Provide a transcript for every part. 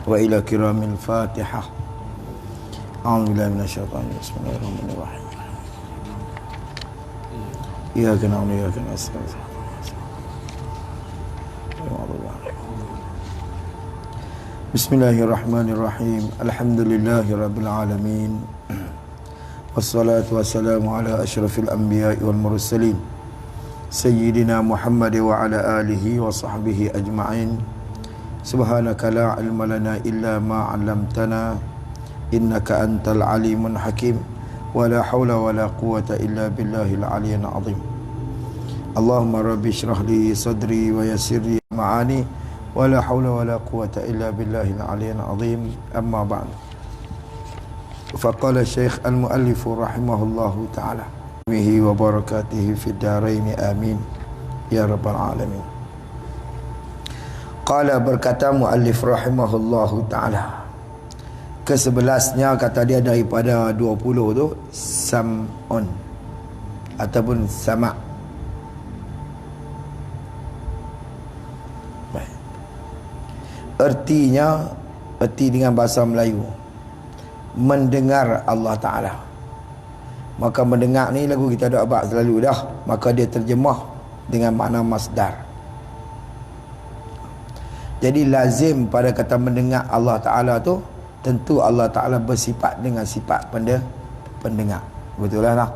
wa ila kiramil Fatihah. A'udzubillahi minasyaitonir rajim. Bismillahirrahmanirrahim. Iyyaka na'budu wa iyyaka nasta'in. Bismillahirrahmanirrahim. Alhamdulillahirabbil alamin. Wassalatu wassalamu ala asyrafil anbiya'i wal mursalin sayyidina Muhammad wa ala alihi wa sahbihi ajma'in. Subhanaka la ilma lana illa ma 'allamtana innaka antal alimun hakim. Wa la hawla wa la quwwata illa billahil aliyyil azim. Allahumma rabbi shrah li sadri wa yassir li ma'ani wa la hawla wa la quwwata illa billahil aliyyil azim. Amma ba'd. Faqala Syekh al-Muallif rahimahullahu ta'ala bihi wa barakatihi fid darain amin ya rabbal alamin. Qala, berkata muallif rahimahullahu ta'ala, ke-11nya kata dia daripada 20 tu, sam'un ataupun sama'. Baik. Erti dengan bahasa Melayu, mendengar Allah Ta'ala. Maka mendengar ni lagu kita ada abad selalu dah. Maka dia terjemah dengan makna masdar. Jadi lazim pada kata mendengar Allah Ta'ala tu, tentu Allah Ta'ala bersifat dengan sifat pendengar. Betul lah.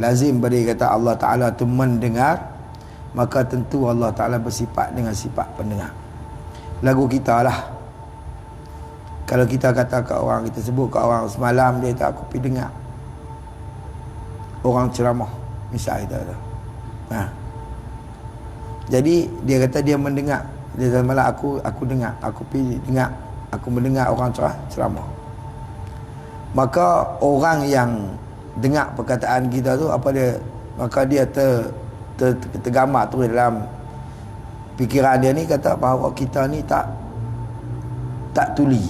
Lazim pada kata Allah Ta'ala tu mendengar, maka tentu Allah Ta'ala bersifat dengan sifat pendengar. Lagu kita lah, kalau kita kata ke orang, kita sebut ke orang, semalam dia tak aku pergi dengar orang ceramah, misal kita kata. Jadi dia kata dia mendengar. Dia kata malam aku dengar, aku pergi dengar, aku mendengar orang ceramah. Maka orang yang dengar perkataan kita tu, apa dia, maka dia tergambar tu dalam fikiran dia ni, kata bahawa kita ni tak tuli.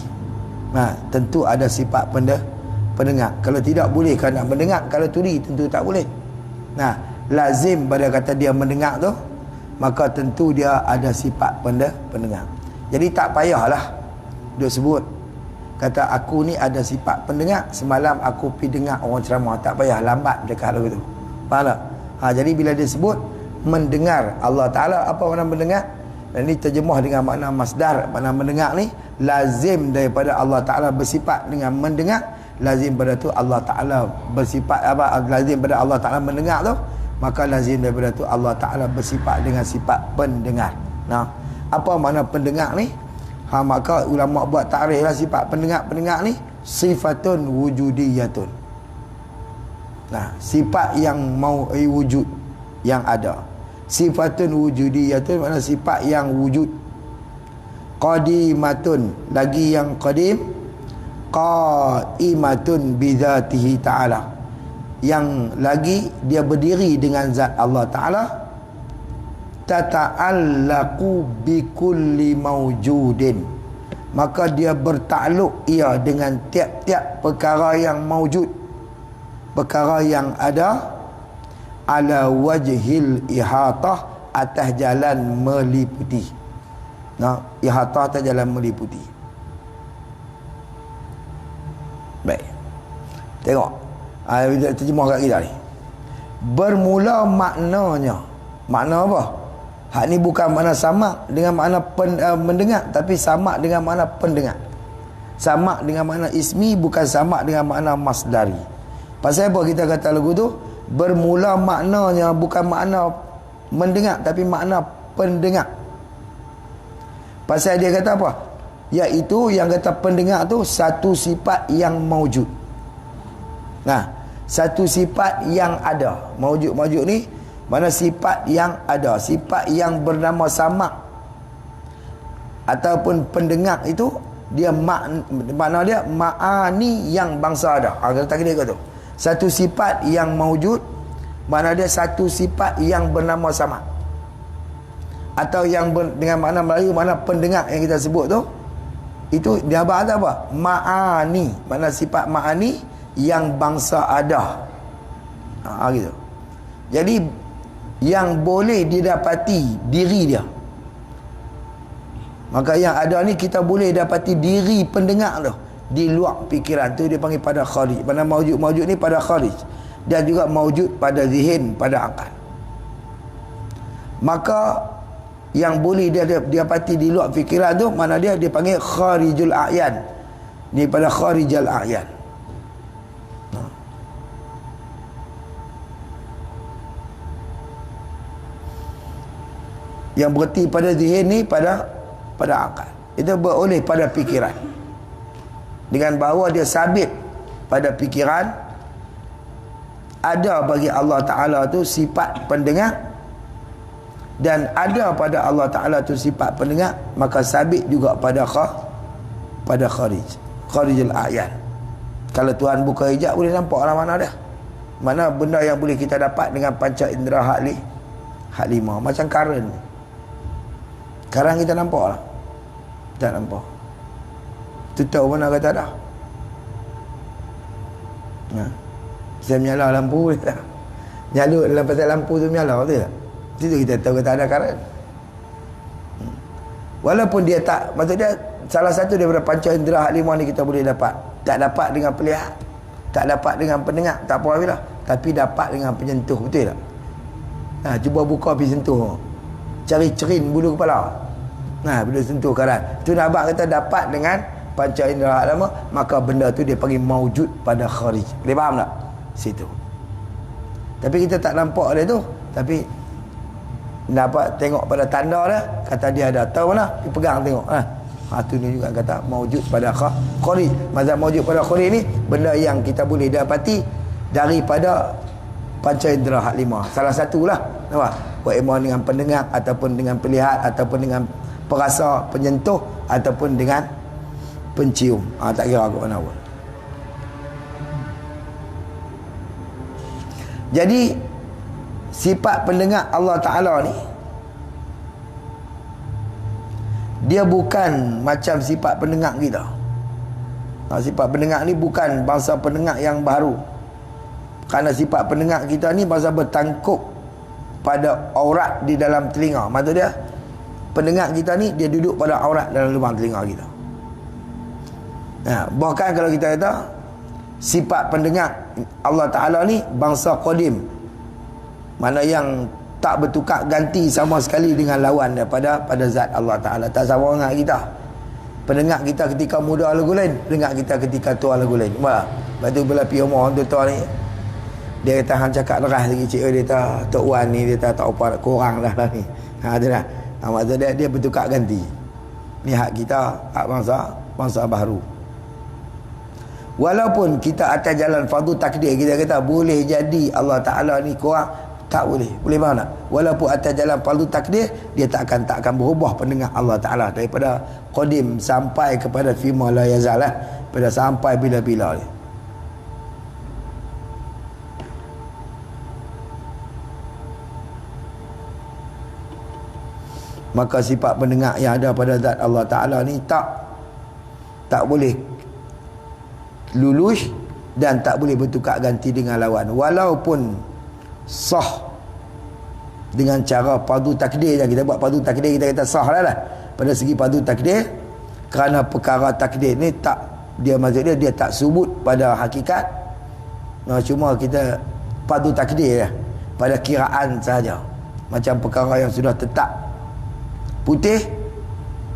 Tentu ada sifat pendengar. Kalau tidak boleh kan nak mendengar, kalau tuli tentu tak boleh. Lazim pada kata dia mendengar tu, maka tentu dia ada sifat pendengar. Jadi tak payahlah dia sebut kata aku ni ada sifat pendengar, semalam aku pergi dengar orang ceramah. Tak payah lambat dekat lagu tu. Faham tak? Jadi bila dia sebut mendengar Allah Ta'ala, apa makna mendengar? Dan ini terjemah dengan makna masdar. Makna mendengar ni lazim daripada Allah Ta'ala bersifat dengan mendengar. Lazim pada tu Allah Ta'ala bersifat apa? Lazim pada Allah Ta'ala mendengar tu, maka lazim daripada tu Allah Ta'ala bersifat dengan sifat pendengar. Apa makna pendengar ni? Maka ulama buat takrif lah sifat pendengar ni, sifatun wujudiyatun. Sifat yang mau wujud, yang ada. Sifatun wujudiyatun makna sifat yang wujud. Qadimatun, lagi yang qadim. Qaimatun bizatihi ta'ala, yang lagi dia berdiri dengan zat Allah Ta'ala. Tata'allaqu bikulli mawjudin, maka dia bertakluk ia dengan tiap-tiap perkara yang mawjud, perkara yang ada. Ala wajhil ihatah, atas jalan meliputi. Ihatah atas jalan meliputi. Baik, tengok terjemah kat kita ni. Bermula maknanya, makna apa? Hak ni bukan makna sama dengan makna mendengar, tapi sama dengan makna pendengar. Sama dengan makna ismi, bukan sama dengan makna masdari. Pasal apa kita kata lagu tu bermula maknanya bukan makna mendengar, tapi makna pendengar. Pasal dia kata apa? Iaitu yang kata pendengar tu satu sifat yang mawjud. Satu sifat yang ada. Mawjud ni mana sifat yang ada, sifat yang bernama sama. Ataupun pendengar itu dia makna dia ma'ani yang bangsa ada. Kita takdir kata tu. Satu sifat yang mawjud, makna dia satu sifat yang bernama sama. Atau yang dengan makna Melayu, makna pendengar yang kita sebut tu, itu dia kata apa? Ma'ani, makna sifat ma'ani yang bangsa ada. Gitu. Jadi yang boleh didapati diri dia, Maka yang ada ni kita boleh dapati diri pendengar tu di luar fikiran tu, dia panggil pada kharij. Mana maujud ni pada kharij, dan juga maujud pada zihin, pada akal. Maka yang boleh dia dapati di luar fikiran tu, mana dia panggil kharijul a'yan. Ni pada kharijul a'yan. Yang berhenti pada zihin ni pada akal. Itu beroleh pada fikiran. Dengan bahawa dia sabit pada fikiran, ada bagi Allah Ta'ala tu sifat pendengar, dan ada pada Allah Ta'ala tu sifat pendengar, maka sabit juga pada kharijul a'yan. Kalau Tuhan buka hijab, boleh nampak orang mana dah. Mana benda yang boleh kita dapat dengan panca indera hak lima. Macam karen. Sekarang kita nampak lah. Tak nampak. Tu tahu mana kata dah. Saya menyala lampu tak? Nyala dalam pasal lampu tu menyala, betul tak? Situ kita tahu kata ada karen. Walaupun dia tak, maksudnya salah satu daripada panca indera hak lima ni kita boleh dapat. Tak dapat dengan pelihat, tak dapat dengan pendengar, tak apa lah. Tapi dapat dengan penyentuh, betul tak? Cuba buka pergi sentuh. Cari cerin bulu kepala. Bila sentuh karat. Tu Nabak kata dapat dengan panca indera lama, maka benda tu dia panggil maujud pada kharij. Boleh faham tak? Situ. Tapi kita tak nampak dia tu. Tapi dapat tengok pada tanda dia, kata dia ada. Tahu mana? Dia pegang tengok. Tu ni juga kata maujud pada kharij. Mazhab maujud pada kharij ni benda yang kita boleh dapati daripada panca indera hak lima. Salah satulah. Nampak? Buat dengan pendengar, ataupun dengan pelihat, ataupun dengan perasa, penyentuh, ataupun dengan pencium. Tak kira ke mana pun. Jadi sifat pendengar Allah Ta'ala ni, dia bukan macam sifat pendengar kita. Sifat pendengar ni bukan bangsa pendengar yang baru. Kerana sifat pendengar kita ni bangsa bertangkup pada aurat di dalam telinga. Maksud dia, pendengar kita ni dia duduk pada aurat dalam lubang telinga kita. Bahkan kalau kita kata sifat pendengar Allah Ta'ala ni bangsa qadim, mana yang tak bertukar ganti sama sekali dengan lawan daripada zat Allah Ta'ala. Tak sama dengan kita. Pendengar kita ketika muda lagu lain, pendengar kita ketika tua lagu lain. Lepas tu bila pergi rumah orang tua ni, dia kata hang cakap deras lagi cik, dia kata Tok Wan ni, dia kata tak apa, kurang dah ni. Tu dah. Maksud dia bertukar ganti. Ni hak kita, hak bangsa baru. Walaupun kita atas jalan fardu takdir, kita kata boleh jadi Allah Ta'ala ni kurang, tak boleh. Boleh faham tak? Walaupun atas jalan fardu takdir, dia tak akan berubah pendengar Allah Ta'ala daripada qadim sampai kepada fima la yazal, pada sampai bila-bila ni. Maka sifat pendengar yang ada pada zat Allah Ta'ala ni tak boleh lulus dan tak boleh bertukar ganti dengan lawan. Walaupun sah dengan cara fardu takdir yang kita buat, fardu takdir kita kata sah lah pada segi fardu takdir, kerana perkara takdir ni tak, dia maksud dia tak subut pada hakikat. Cuma kita fardu takdir lah pada kiraan sahaja. Macam perkara yang sudah tetap putih,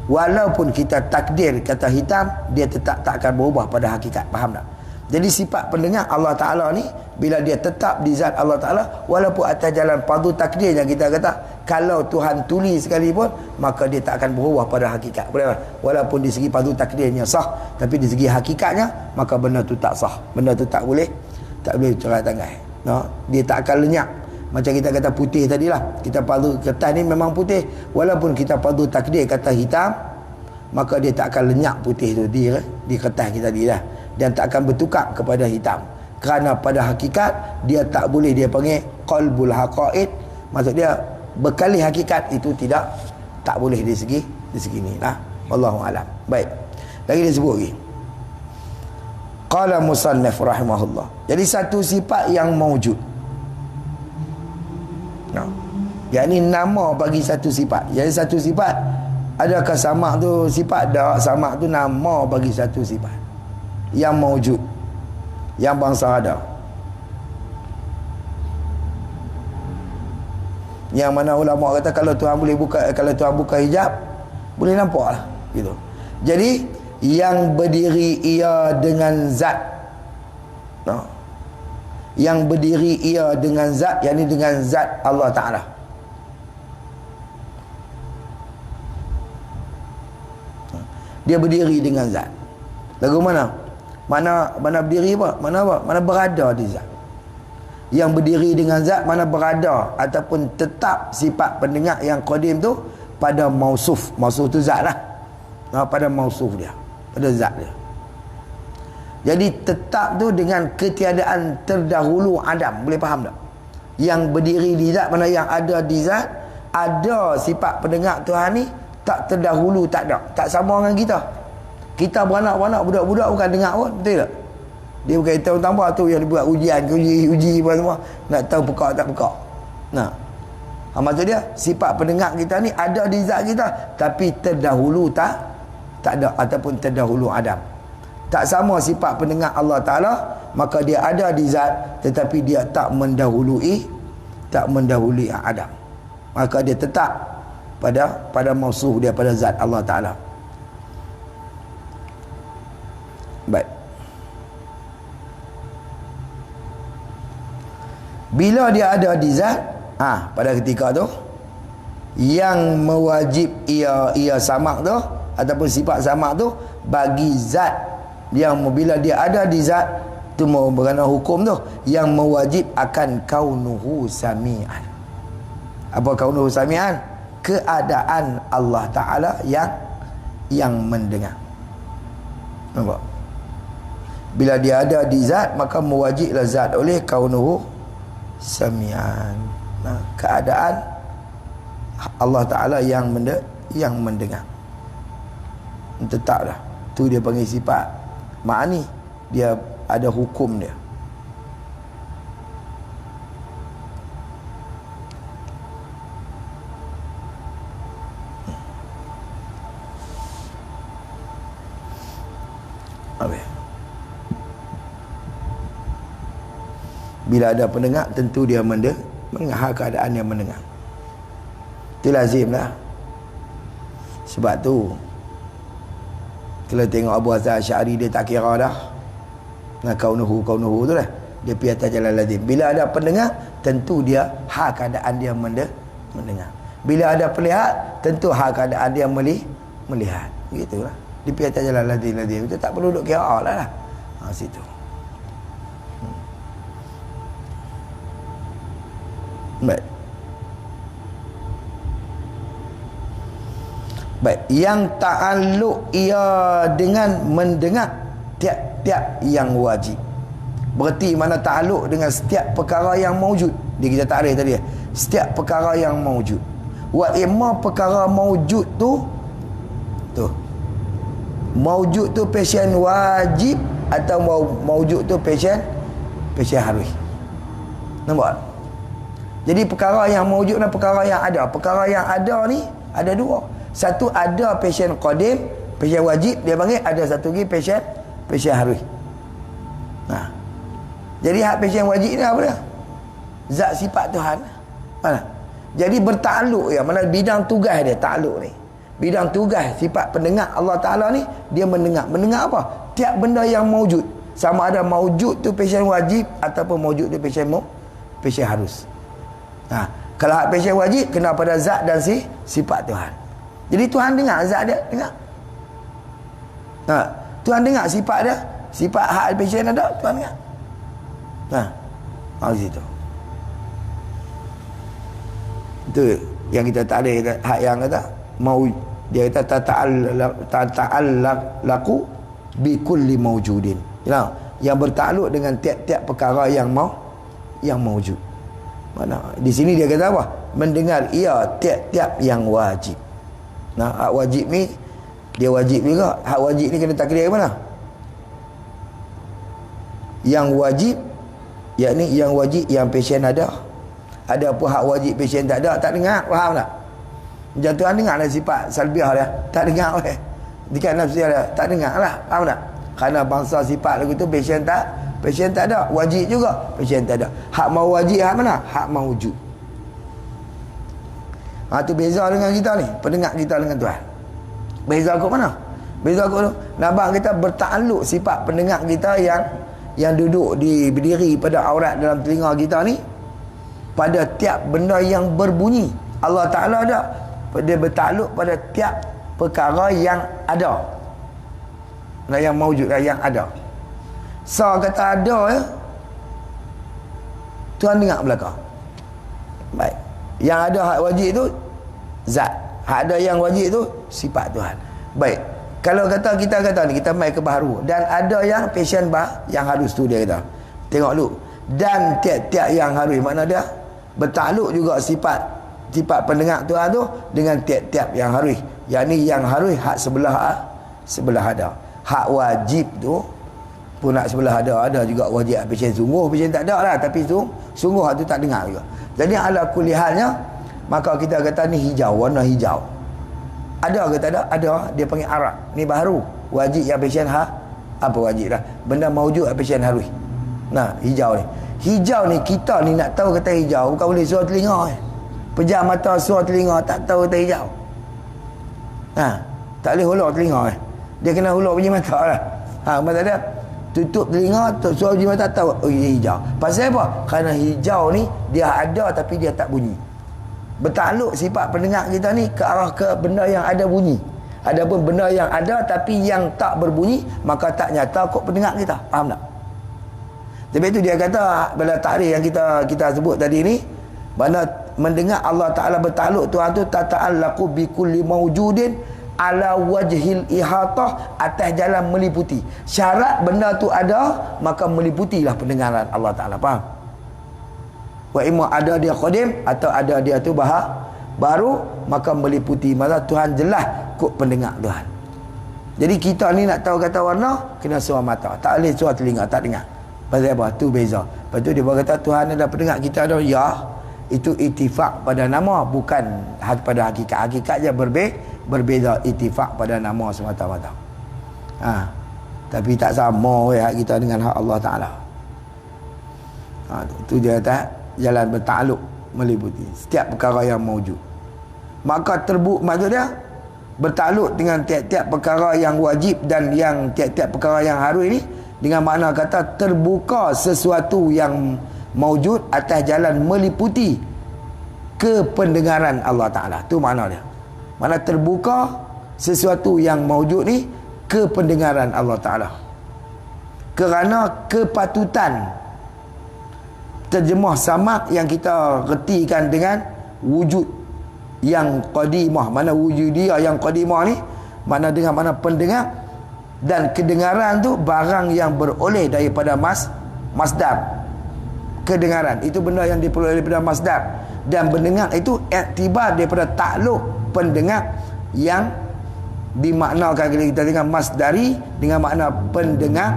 walaupun kita takdir kata hitam, dia tetap tak akan berubah pada hakikat. Faham tak? Jadi sifat pendengar Allah Ta'ala ni, bila dia tetap di zat Allah Ta'ala, walaupun atas jalan fardu takdir yang kita kata, kalau Tuhan tulis sekalipun, maka dia tak akan berubah pada hakikat. Boleh tak? Walaupun di segi fardu takdirnya sah, tapi di segi hakikatnya, maka benda tu tak sah. Benda tu tak boleh cerai tanggai. Dia tak akan lenyap. Macam kita kata putih tadilah, kita fardu kertas ni memang putih, walaupun kita fardu takdir kata hitam, maka dia tak akan lenyap putih tu di kertas kita tadi lah, dan tak akan bertukar kepada hitam. Kerana pada hakikat dia tak boleh, dia panggil qalbul haqaid, maksud dia berkali hakikat itu tak boleh di segi ni lah. Wallahu alam. Baik. Lagi dia sebut lagi. Qala musannif rahimahullah. Jadi satu sifat yang maujud. Yang ni nama bagi satu sifat. Jadi satu sifat Adakah samak tu sifat? Tak. Samak tu nama bagi satu sifat yang mawjud, yang bangsa ada, yang mana ulama kata kalau Tuhan boleh buka, kalau Tuhan buka hijab boleh nampak lah gitu. Jadi yang berdiri ia dengan zat, no, yang berdiri ia dengan zat, yakni dengan zat Allah Ta'ala. Dia berdiri dengan zat. Lagu mana? Mana berdiri apa? Mana apa? Mana berada di zat. Yang berdiri dengan zat, mana berada ataupun tetap sifat pendengar yang qadim tu pada mausuf. Mausuf tu zat lah. Pada mausuf dia, pada zat dia. Jadi tetap tu dengan ketiadaan terdahulu Adam. Boleh faham tak? Yang berdiri di zat, mana yang ada di zat, ada sifat pendengar Tuhan ni tak terdahulu, tak ada. Tak sama dengan kita. Kita beranak-beranak, budak-budak bukan dengar pun, betul tak? Dia bukan tahu tambah tu yang dibuat ujian, uji apa semua, nak tahu pekak tak pekak. Nah, maksud dia sifat pendengar kita ni ada di zat kita, tapi terdahulu tak ada, ataupun terdahulu Adam. Tak sama sifat pendengar Allah Ta'ala, maka dia ada di zat, tetapi dia tak mendahului Adam. Maka dia tetap pada mausuf dia, pada zat Allah Ta'ala. Baik. Bila dia ada di zat, pada ketika tu yang mewajib ia samak tu, ataupun sifat samak tu bagi zat yang bila dia ada di zat tu, berkenaan hukum tu yang mewajib akan kaunuhu sami'an. Apa kaunuhu sami'an? Keadaan Allah Ta'ala yang mendengar. Nampak? Bila dia ada di zat, maka mewajiblah zat oleh kaunuhu sami'an. Keadaan Allah Ta'ala yang mendengar. Tetaplah. Tu dia panggil sifat ma'ani. Dia ada hukum dia. Bila ada pendengar, tentu dia mendengar keadaan yang mendengar. Itu lazim lah. Sebab tu kalau tengok Abu Hasan Asy'ari, dia tak kira dah kaunuhu tu lah, dia pergi atas jalan lazim. Bila ada pendengar, tentu dia keadaan dia mendengar. Bila ada pelihat, tentu keadaan dia melihat. Begitulah. Dia pergi atas jalan lazim. Itu tak perlu duk kira lah. Situ. Baik. Yang ta'alluq ia dengan mendengar tiap-tiap yang wajib. Berarti mana ta'alluq dengan setiap perkara yang mawjud. Dia kita takrif tadi. Setiap perkara yang mawjud. Wa imma perkara mawjud tu mawjud tu pasien wajib, atau mawjud tu pasien harus. Nampak? Jadi perkara yang mawjud dan perkara yang ada. Perkara yang ada ni ada dua. Satu ada pasien qadim, pasien wajib dia panggil. Ada satu lagi pasien harus. Jadi hak pasien wajib ni apa dia? Zat sifat Tuhan. Mana? Jadi bertakluk ya, mana bidang tugas dia takluk ni. Bidang tugas sifat pendengar Allah Ta'ala ni, dia mendengar. Mendengar apa? Tiap benda yang mawjud. Sama ada mawjud tu pasien wajib ataupun mawjud tu pasien harus. Kalau hak pasien wajib kena pada zat dan sifat Tuhan. Jadi Tuhan dengar zat dia, dengar. Tuhan dengar sifat dia, sifat hak pasien ada, Tuhan dengar. Situ. Itu yang kita tak ada hak yang kata mau, dia kata tata'allaqu bi kulli mawjudin. Yang bertakluk dengan tiap-tiap perkara yang mawjud. Mana di sini dia kata apa? Mendengar ia tiap-tiap yang wajib. Hak wajib ni dia wajib juga. Hak wajib ni kena takdir mana? Yang wajib, yakni yang wajib yang pasien ada. Ada apa hak wajib pasien tak ada, tak dengar, faham tak? Macam Tuhan dengar lah sifat salbiah dia, tak dengar oleh dekat nafsi dia, tak dengar lah. Faham tak? Kerana bangsa sifat lagu tu passion tak ada. Wajib juga passion tak ada. Hak mau wajib, hak mana? Hak mau wujud. Tu beza dengan kita ni, pendengar kita dengan Tuhan. Beza kat mana? Beza kat tu, nabang kita bertakluk sifat pendengar kita yang duduk berdiri pada aurat dalam telinga kita ni pada tiap benda yang berbunyi. Allah Ta'ala ada, dia bertakluk pada tiap perkara yang ada. Nah, yang mawujud lah, yang ada. So kata ada ya, Tuhan dengar belakang. Baik. Yang ada hak wajib tu zat. Hak ada yang wajib tu sifat Tuhan. Baik. Kalau kita kata ni, kita mai ke baharu dan ada yang passion yang harus tu dia kata. Tengok dulu. Dan tiap-tiap yang harus, mana dia bertakluk juga sifat pendengar Tuhan tu dengan tiap-tiap yang harus. Yang ni yang harus hak sebelah ada. Hak wajib tu pun nak sebelah ada juga wajib passion sungguh, passion tak ada lah, tapi sungguh hak tu tak dengar juga. Jadi ala kulli halnya, maka kita kata ni hijau, warna hijau. Ada ke tak ada? Ada. Dia panggil arak. Ni baru. Wajib yang passion apa wajib lah. Benda mawujud passion harus. Nah, hijau ni. Hijau ni, kita ni nak tahu kata hijau, bukan boleh suara telinga. Pejam mata suara telinga, tak tahu kata hijau. Tak boleh hulur telinga. Dia kena hulur punya mata lah. Mata dia tutup telinga, suara punya mata tahu, oh dia hijau. Pasal apa? Kerana hijau ni, dia ada tapi dia tak bunyi. Bertakluk sifat pendengar kita ni ke arah ke benda yang ada bunyi. Adapun benda yang ada tapi yang tak berbunyi, maka tak nyata kok pendengar kita. Faham tak? Sebab itu dia kata pada takrif yang kita sebut tadi ni, mana mendengar Allah Ta'ala bertakluk Tuhan tu tata'allaqu bi kulli mawjudin ala wajhil ihatah, atas jalan meliputi. Syarat benda tu ada, maka meliputilah pendengaran Allah Ta'ala. Faham? Wa imma ada dia qadim atau ada dia tu baru, maka meliputi. Maka Tuhan jelas kok pendengar Tuhan. Jadi kita ni nak tahu kata warna, kena suara mata, tak boleh suara telinga, tak dengar. Pasal apa? Tu beza. Lepas tu dia berkata Tuhan ada pendengar kita ada. Ya, itu itifak pada nama, bukan pada hakikat. Hakikat je berbeza. Itifak pada nama semata-mata. Tapi tak sama hak kita dengan hak Allah Ta'ala. Tu dia kata jalan bertakluk meliputi setiap perkara yang mawujud. Maka maksud dia bertakluk dengan tiap-tiap perkara yang wajib dan yang tiap-tiap perkara yang harus ini, dengan makna kata terbuka sesuatu yang mawujud atas jalan meliputi ke pendengaran Allah Ta'ala. Tu makna dia. Makna terbuka sesuatu yang mawujud ni ke pendengaran Allah Ta'ala. Kerana kepatutan terjemah samak yang kita retikan dengan wujud yang qadimah. Mana wujud dia yang qadimah ni, mana dengan mana pendengar, dan kedengaran tu barang yang beroleh daripada masdar. Kedengaran itu benda yang diperoleh daripada masdar, dan mendengar itu iktibar daripada takluk pendengar yang dimaknakan kita dengan masdari, dengan makna pendengar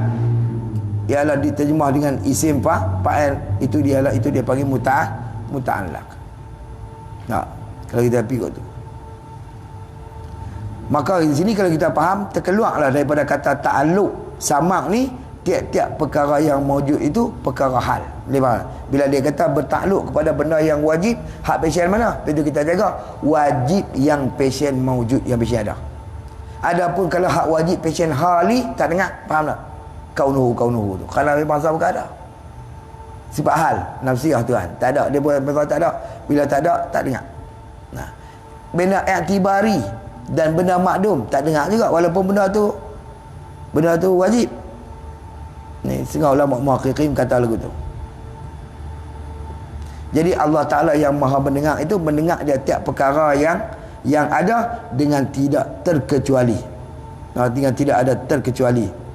ialah diterjemah dengan isim fa'il, itu dia panggil muta'allaq. Kalau kita pikir tu, maka di sini kalau kita faham, terkeluarlah daripada kata ta'alluq samak ni, tiap-tiap perkara yang mawujud itu perkara hal. Bila dia kata bertakluk kepada benda yang wajib, hak pasien mana? Itu kita jaga wajib yang pasien mawujud, yang pasien ada. Adapun kalau hak wajib pasien hali, tak dengar, faham tak? Kaunuhu tu. Kalau bangsa bukan ada. Sifat hal, nafsiyah Tuhan. Tak ada. Dia boleh tak ada. Bila tak ada, tak dengar. Benda i'tibari dan benda makdum, tak dengar juga. Walaupun benda tu wajib. Ni setengah ulama muhaqqiqin kata lagu tu. Jadi Allah Ta'ala yang maha mendengar itu mendengar dia tiap perkara yang ada dengan tidak terkecuali. Dengan tidak ada terkecuali.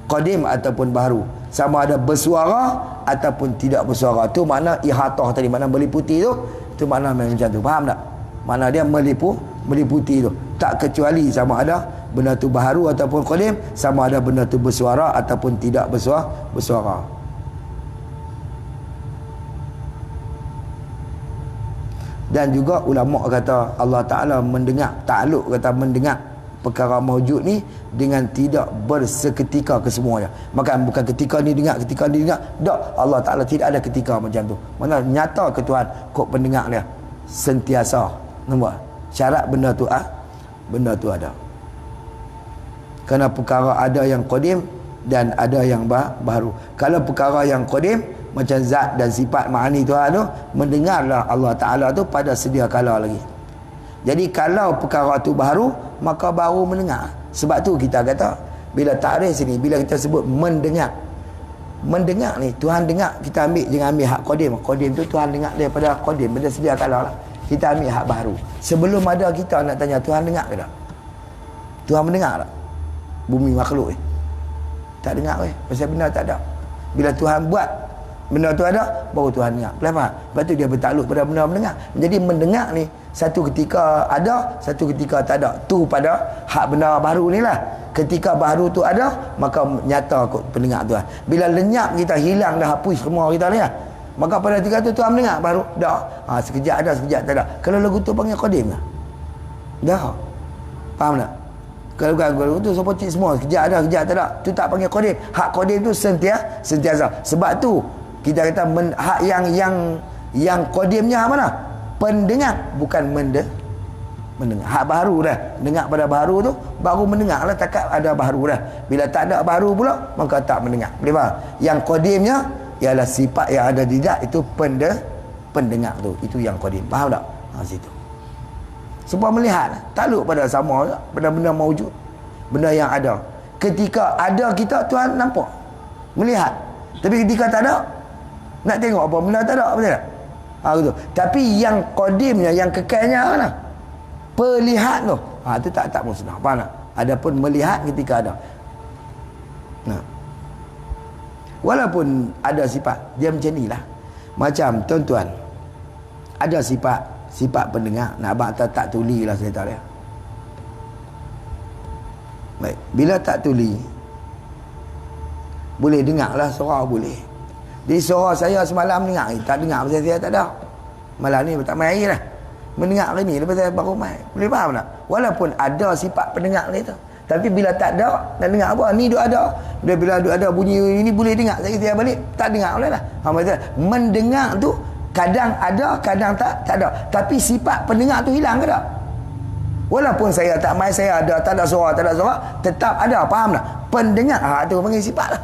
Qadim ataupun baru, sama ada bersuara ataupun tidak bersuara. Tu makna ihatah tadi, makna meliputi tu makna macam tu. Faham tak? Makna dia meliputi tu, tak kecuali sama ada benda tu baharu ataupun qadim, sama ada benda tu bersuara ataupun tidak bersuara. Dan juga ulama kata Allah Ta'ala mendengar, takluk kata mendengar perkara maujud ni dengan tidak berseketika kesemuanya. Maka bukan ketika ni dengar, ketika ni dengar. Tak, Allah Ta'ala tidak ada ketika macam tu. Mana nyata ke Tuhan kok pendengar dia sentiasa. Nampak? Syarat benda tu benda tu ada. Kerana perkara ada yang qadim dan ada yang baru. Kalau perkara yang qadim macam zat dan sifat ma'ani Tuhan tu, mendengarlah Allah Ta'ala tu pada sedia kala lagi. Jadi kalau perkara tu baru, maka baru mendengar. Sebab tu kita kata, bila ta'rif sini, bila kita sebut mendengar, mendengar ni Tuhan dengar, kita ambil, jangan ambil hak qadim. Qadim tu Tuhan dengar daripada qadim, pada sedia kala lah. Kita ambil hak baru. Sebelum ada kita nak tanya Tuhan dengar ke tak? Tuhan mendengar tak? Bumi makhluk ni tak dengar weh, pasal benda tak ada. Bila Tuhan buat benda tu ada, baru Tuhan dengar. Kenapa? Sebab tu dia bertakluk pada benda mendengar. Jadi mendengar ni satu ketika ada, satu ketika tak ada. Tu pada hak benda baru ni lah. Ketika baru tu ada, maka nyata kot pendengar Tuhan. Bila lenyap kita, hilang dah, hapus semua kita ni lah, maka pada ketika tu Tuhan mendengar baru dah. Sekejap ada, sekejap tak ada. Kalau lagu tu panggil qadim lah. Dah. Faham tak? Kalau lagu tu seperti semua, sekejap ada, sekejap tak ada. Tu tak panggil qadim. Hak qadim tu sentiasa. Sebab tu kita kata hak yang qadimnya mana? Pendengar, bukan mendengar. Hak baru dah. Dengar pada baru tu, baru mendengar lah. Takat ada baru dah. Bila tak ada baru pula, maka tak mendengar. Boleh faham? Yang qadimnya ialah sifat yang ada di zat, itu pendengar tu. Itu yang qadim. Faham tak? Situ. Sebab melihat, takluk pada sama, pada benda maujud, benda yang ada. Ketika ada kita, Tuhan nampak, melihat. Tapi ketika tak ada, nak tengok apa benda tak ada, betul tak? Gitu. Tapi yang qadimnya, yang kekalnya mana? Perlihat tu. Tu tak musnah. Faham tak? Adapun melihat ketika ada. Nah. Walaupun ada sifat, dia macam ni lah. Macam tuan-tuan, ada sifat pendengar. Nak abang tak tuli lah cerita dia. Baik, bila tak tuli, boleh dengar lah suara, boleh. Di suara saya semalam dengar, tak dengar pasal saya tak ada. Malam ni tak main lah. Mendengar hari ni, lepas saya baru main. Boleh faham tak? Walaupun ada sifat pendengar ni tu, tapi bila tak ada, nak dengar apa? Ni duk ada. Bila duk ada bunyi ini boleh dengar. Saya balik, tak dengar boleh lah. Maksudnya, mendengar tu kadang ada, kadang tak ada. Tapi sifat pendengar tu hilang ke tak? Walaupun saya tak main, saya ada, tak ada suara, tetap ada. Faham tak? Pendengar, tu panggil sifat lah.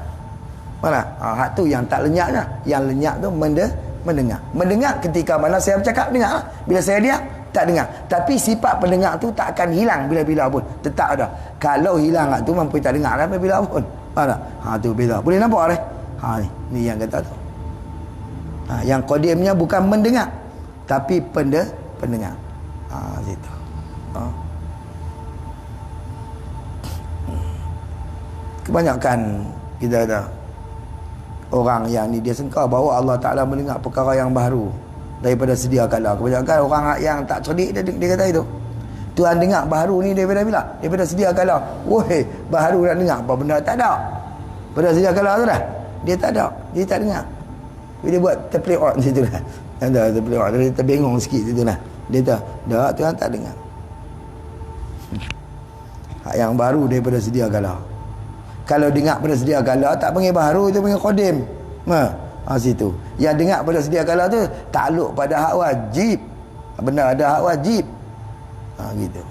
Mana? Hak tu yang tak lenyap lah. Yang lenyap tu mendengar. Mendengar ketika mana saya bercakap, dengar lah. Bila saya diam, tak dengar. Tapi sifat pendengar tu tak akan hilang bila-bila pun. Tetap ada. Kalau hilang tu mampu tak dengar lah bila pun. Faham tak? Tu beza. Boleh nampak lah. Ni yang kata tu. Yang qadimnya bukan mendengar, tapi pendengar. Situ. Kebanyakan kita kata orang yang ni dia sangka bahawa Allah Ta'ala mendengar perkara yang baru daripada sedia kala. Kebanyakan orang yang tak cerdik dia kata itu. Tuhan dengar baru ni daripada bila? Daripada sedia kala. Woi, baru nak dengar apa benda tak ada. Pada sedia kala tu dah. Dia tak ada. Dia tak dengar. Dia buat terplay out situ lah. Ada terplay out. Dia terbengong sikit situ lah. Dia tak. Dah, Tuhan tak dengar. Hak yang baru daripada sedia kala. Kalau dengar pada sedia kala, tak panggil baru, itu panggil qadim. Situ. Yang dengar pada sedia kala tu takluk pada hak wajib. Benar ada hak wajib. Gitu.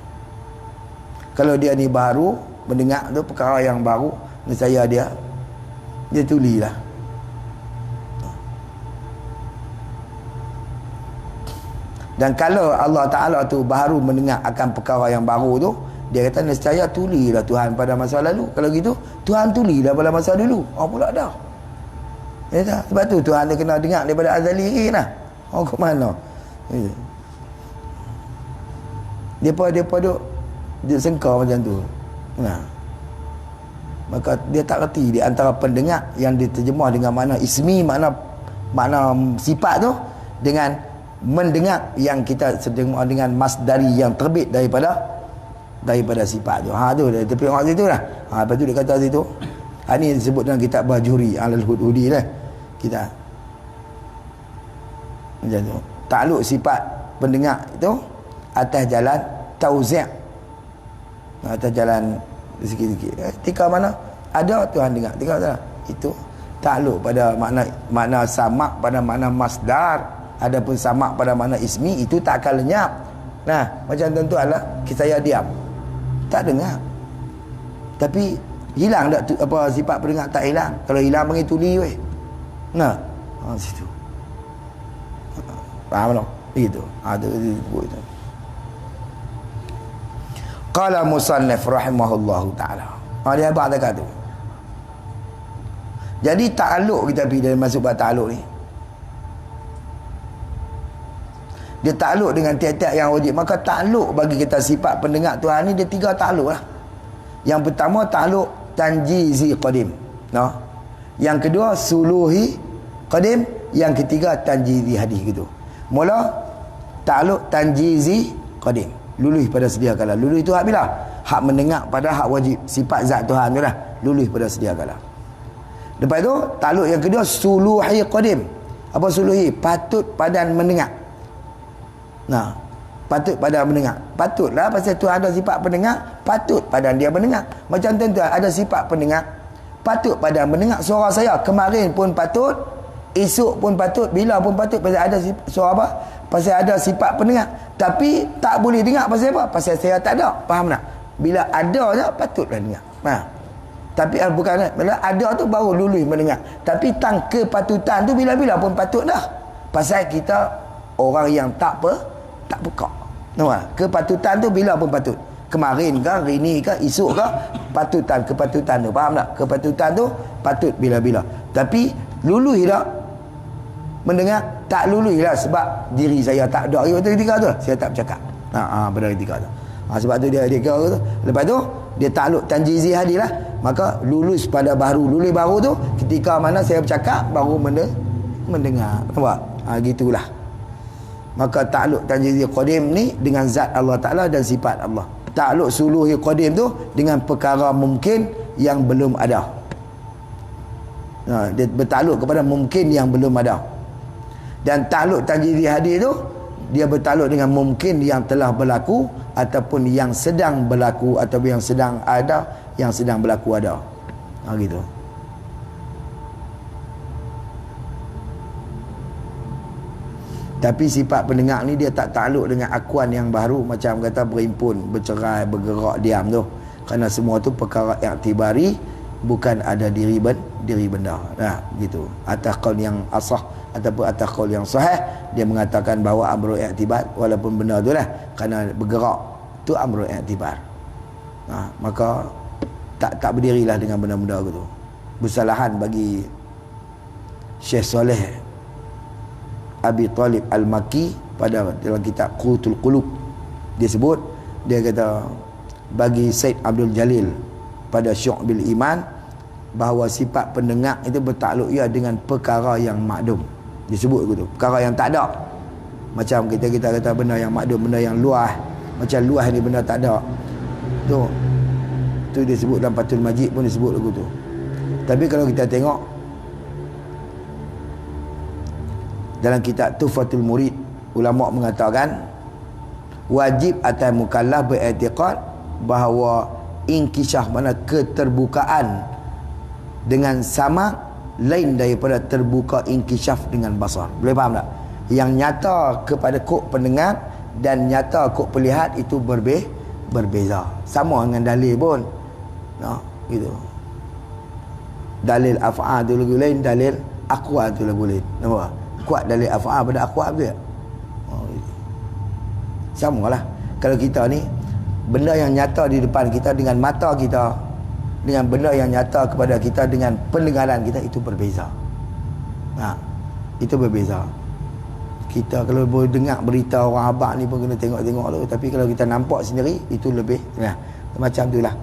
Kalau dia ni baru mendengar tu perkara yang baru, nescaya dia tulilah. Dan kalau Allah Ta'ala tu baru mendengar akan perkara yang baru tu, dia kata nescaya tulilah Tuhan pada masa lalu. Kalau gitu, Tuhan tulilah pada masa dulu. Pula dah. Ya tak? Sebab tu Tuhan dia kena dengar daripada azali lah. Ke mana? Ya. Depa duk dia sengkau macam tu. Maka dia tak reti di antara pendengar yang diterjemah dengan makna ismi, makna sifat tu, dengan mendengar yang kita terjemah dengan masdari yang terbit daripada sifat tu. Tu dia terpilih situ lah. Lepas tu dia kata situ. Ni disebut dalam kitab Bajuri Alal Hudhudi lah. Kita macam tu. Takluk sifat pendengar itu atas jalan tauzi', atas jalan sikit-sikit. Ketika mana ada Tuhan dengar, ketika mana itu takluk pada makna samak pada makna masdar, adapun samak pada makna ismi itu tak akan lenyap. Nah, macam tentu adalah saya diam, tak dengar. Tapi hilang tak apa sifat pendengar? Tak hilang. Kalau hilang panggil tuli weh. Nah, situ. Faham tak? Begitu. Ada itu. Qala musannif rahimahullahu taala. Dia apa kata tu? Jadi ta'alluq kita pergi dari masuk bab ta'alluq ni. Dia ta'alluq dengan tiap-tiap yang wajib. Maka ta'alluq bagi kita sifat pendengar Tuhan ni dia 3 ta'alluq lah. Yang pertama ta'alluq tanjizi qadim. No. Yang kedua suluhi qadim, yang ketiga tanjizi hadis gitu. Mula ta'alluq tanjizi qadim. Luluh pada sedia kala. Luluh itu hak bila? Hak mendengar pada hak wajib. Sifat zat Tuhan tu lah. Luluh pada sedia kala. Lepas tu ta'alluq yang kedua suluhi qadim. Apa suluhi? Patut padan mendengar. Nah, patut padan mendengar. Patutlah pasal Tuhan ada sifat pendengar, patut padan dia mendengar. Macam tentu ada sifat pendengar, patut padan mendengar suara saya. Kemarin pun patut, esok pun patut, bila pun patut, pasal ada suara apa? Pasal ada sifat pendengar. Tapi tak boleh dengar pasal apa? Pasal saya tak ada. Faham tak? Bila ada je patutlah dengar. Nah. Tapi bukan bila ada tu baru luluh mendengar. Tapi tang kepatutan tu bila-bila pun patut dah. Pasal kita orang yang tak peka. Nampak? Kepatutan tu bila pun patut. Kemarin ke, hari ni ke, esok ke, kepatutan tu. Faham tak? Kepatutan tu patut bila-bila. Tapi luluh tak mendengar, tak luluh lah sebab diri saya tak ada ketika tu. Saya tak bercakap. Pada ketika tu. Sebab tu dia kata tu. Lepas tu dia ta'alluq tanjizi hadis lah. Maka lulus pada baru. Lulus baru tu ketika mana saya bercakap baru mendengar. Nampak? Gitulah. Maka ta'alluq tanjizi qadim ni dengan zat Allah Ta'ala dan sifat Allah. Ta'alluq suluhi qadim tu dengan perkara mungkin yang belum ada. Dia bertakluk kepada mungkin yang belum ada. Dan ta'alluq tanjizi hadis tu dia bertakluk dengan mungkin yang telah berlaku ataupun yang sedang berlaku ataupun yang sedang ada, yang sedang berlaku ada. Gitu. Tapi sifat pendengar ni dia tak takluk dengan akuan yang baru, macam kata berimpun, bercerai, bergerak, diam tu. Kerana semua tu perkara i'tibari, bukan ada diri benda. Nah, gitu. Atas qaul yang asah ataupun atas qaul yang sahih, dia mengatakan bahawa amrul i'tibar, walaupun benda tu lah, kerana bergerak tu amrul i'tibar. Maka tak berdirilah dengan benda-benda gitu. Bersalahan bagi Syekh Saleh Abi Talib Al-Maki pada dalam kitab Qutul Qulub, dia sebut, dia kata bagi Said Abdul Jalil pada Syu'bil Iman, bahawa sifat pendengar itu bertakluk ia dengan perkara yang makdum. Dia sebut begitu, perkara yang tak ada. Macam kita kata benda yang makdum, benda yang luah. Macam luah ni benda tak ada. Tu dia sebut dalam Fathul Majid pun dia sebut begitu. Tapi kalau kita tengok dalam kitab Tuhfatul Murid, ulama mengatakan wajib atas mukallaf beriktikad bahawa inkishaf, mana keterbukaan dengan sama lain daripada terbuka inkishaf dengan basar. Boleh faham tak? Yang nyata kepada kok pendengar dan nyata kok pelihat itu berbeza. Sama dengan dalil pun. Gitu. Dalil af'al tu lain, dalil aqwal tu lain. Nampak? Kuat dalil af'al pada aqwal dia. Samalah. Kalau kita ni benda yang nyata di depan kita dengan mata kita, dengan benda yang nyata kepada kita dengan pendengaran kita, itu berbeza. Itu berbeza. Kita kalau boleh dengar berita orang abang ni pun kena tengok-tengok tu, tapi kalau kita nampak sendiri itu lebih macam itulah.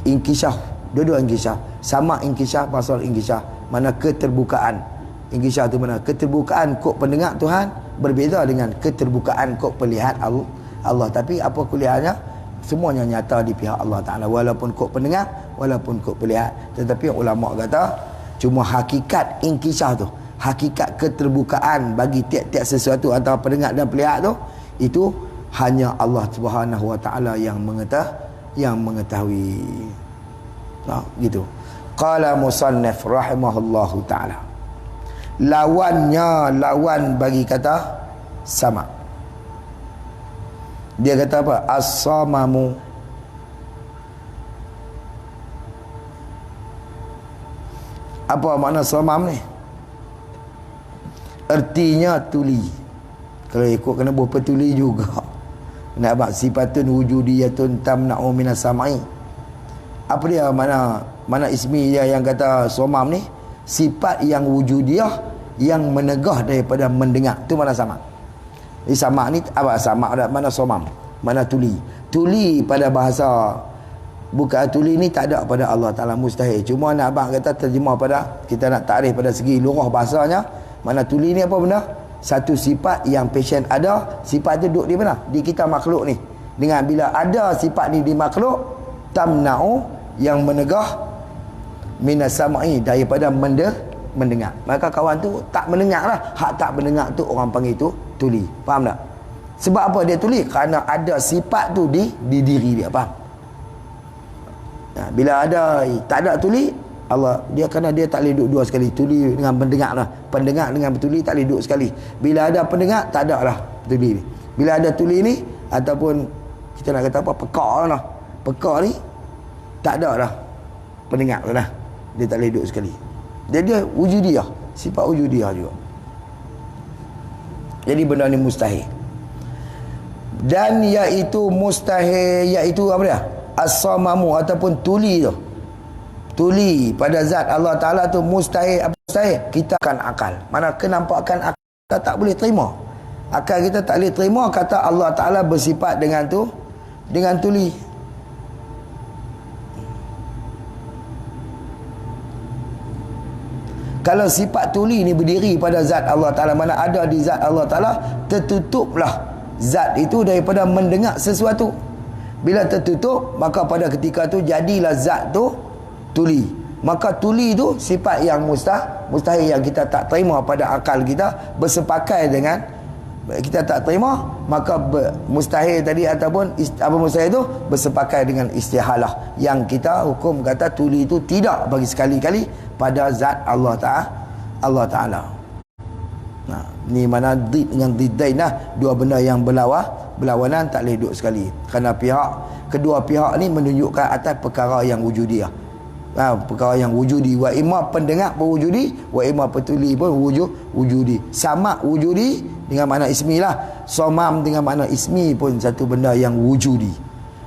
Inkishaf, dua-dua inkishaf. Sama inkishaf, pasal inkishaf, mana keterbukaan. Inkishaf tu mana keterbukaan kok pendengar Tuhan berbeza dengan keterbukaan kok pelihat Allah. Tapi apa kuliahnya, semuanya nyata di pihak Allah Ta'ala, walaupun kok pendengar, walaupun kok pelihat. Tetapi ulama kata cuma hakikat inkishaf tu, hakikat keterbukaan bagi tiap-tiap sesuatu antara pendengar dan pelihat tu, Itu hanya Allah Subhanahu wa taala yang mengetahui. Nah, gitu. Qala musannif rahimahullahu taala. Lawan bagi kata sama. Dia kata apa? As-samamu. Apa makna samam ni? Artinya tuli. Kalau ikut kena buah petuli juga. Nak bak sifatun wujudiyatun tamna'u minas samai. Apa dia mana ismi dia yang kata somam ni? Sifat yang wujudiyah yang menegah daripada mendengar. Tu mana sama? Ini sama ni apa sama ada mana somam? Mana tuli? Tuli pada bahasa bukan tuli ni tak ada pada Allah Taala, mustahil. Cuma nak abang kata terjemah pada kita nak takrif pada segi lurah bahasanya, mana tuli ni apa benda? Satu sifat yang passion ada, sifat tu duduk di mana? Di kita makhluk ni. Dengan bila ada sifat ni di makhluk, tamna'u yang menegah minas samai daripada mendengar. Maka kawan tu tak mendengar lah. Hak tak mendengar tu orang panggil tu tuli. Faham tak? Sebab apa dia tuli? Kerana ada sifat tu di diri dia. Faham? Nah, bila ada tak ada tuli, Allah dia kerana dia tak boleh duduk dua sekali. Tuli dengan pendengar lah. Pendengar dengan tuli tak boleh duduk sekali. Bila ada pendengar tak ada lah tuli ni. Bila ada tuli ni ataupun kita nak kata apa, peka lah. Peka ni tak ada lah pendengar lah. Dia tak boleh duduk sekali. Dia wujudiyah, sifat wujudiyah juga. Jadi benda ni mustahil. Dan iaitu mustahil, iaitu apa dia? As-samamu ataupun tuli tu. Tuli pada zat Allah Ta'ala tu mustahil. Apa mustahil? Kita akan akal. Mana kenampakan akal kita tak boleh terima. Akal kita tak boleh terima kata Allah Ta'ala bersifat dengan tu, dengan tuli. Kalau sifat tuli ni berdiri pada zat Allah Ta'ala, mana ada di zat Allah Ta'ala, tertutuplah zat itu daripada mendengar sesuatu. Bila tertutup, maka pada ketika tu jadilah zat tu tuli. Maka tuli tu sifat yang mustahil yang kita tak terima pada akal kita, bersepakai dengan kita tak terima, maka mustahil tadi ataupun apa mustahil tu bersepakai dengan istihalah yang kita hukum kata tuli itu tidak bagi sekali-kali pada zat Allah Ta'ala. Nah, ni mana did dengan diddain lah, dua benda yang berlawanan tak boleh duduk sekali. Kerana kedua pihak ni menunjukkan atas perkara yang wujudiyah. Perkara yang wujudi, wa imma pendengar pun wujudi, wa imma petuli pun wujudi. Sama wujudi dengan makna ismi lah. Somam dengan makna ismi pun satu benda yang wujudi.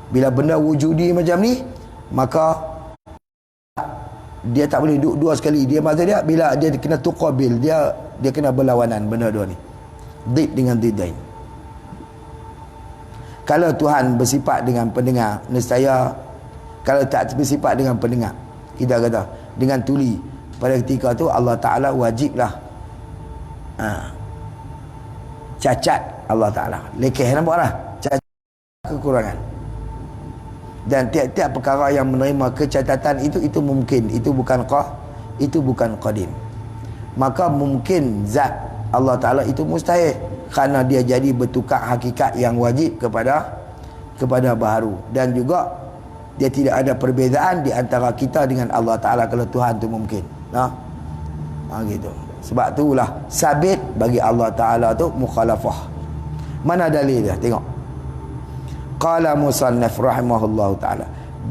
Bila benda wujudi macam ni, maka dia tak boleh duduk dua sekali. Dia maksud dia bila dia kena tuqabil, dia kena berlawanan benda dua ni. Did dengan diddain. Kalau Tuhan bersifat dengan pendengar, nescaya kalau tak bersifat dengan pendengar, kita kata dengan tuli, pada ketika tu Allah Ta'ala wajiblah cacat Allah Ta'ala. Lekeh nampak lah, cacat, kekurangan. Dan tiap-tiap perkara yang menerima kecacatan itu mungkin, itu bukan qadim. Maka mungkin zat Allah Ta'ala itu mustahil, kerana dia jadi bertukar hakikat yang wajib kepada baharu. Dan juga dia tidak ada perbezaan di antara kita dengan Allah Ta'ala kalau Tuhan tu mungkin. Gitu. Sebab itulah sabit bagi Allah Ta'ala tu mukhalafah. Mana dalil dia? Tengok. Qala musannif rahimahullahu ta'ala.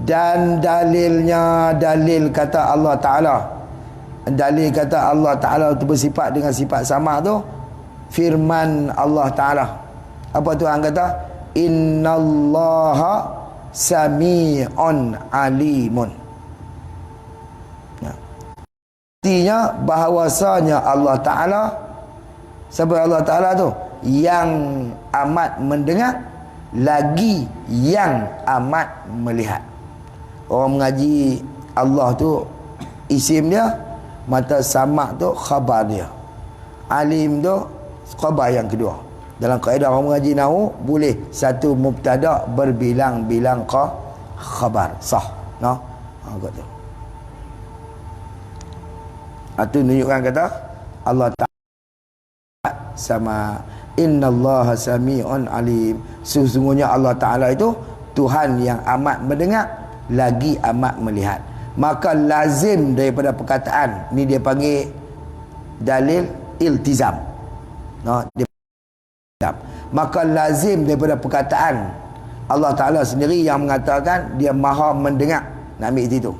Dan dalilnya, dalil kata Allah Ta'ala, dalil kata Allah Ta'ala itu bersifat dengan sifat sama tu, firman Allah Ta'ala. Apa Tuhan kata? Innallaha sami'un alimun. Artinya bahawasanya Allah Ta'ala, sebab Allah Ta'ala tu yang amat mendengar, lagi yang amat melihat. Orang mengaji Allah tu isim dia, mata sama tu khabar dia, alim tu khabar yang kedua. Dalam kaedah orang mengaji nahwu, boleh satu mubtada berbilang-bilang khabar sah. Kata itu menunjukkan kata Allah Ta'ala sama Innallaha sami'un alim. Sesungguhnya Allah Ta'ala itu Tuhan yang amat mendengar lagi amat melihat. Maka lazim daripada perkataan ni dia panggil dalil iltizam. Dia maka lazim daripada perkataan Allah Ta'ala sendiri yang mengatakan dia maha mendengar. Nak ambil itu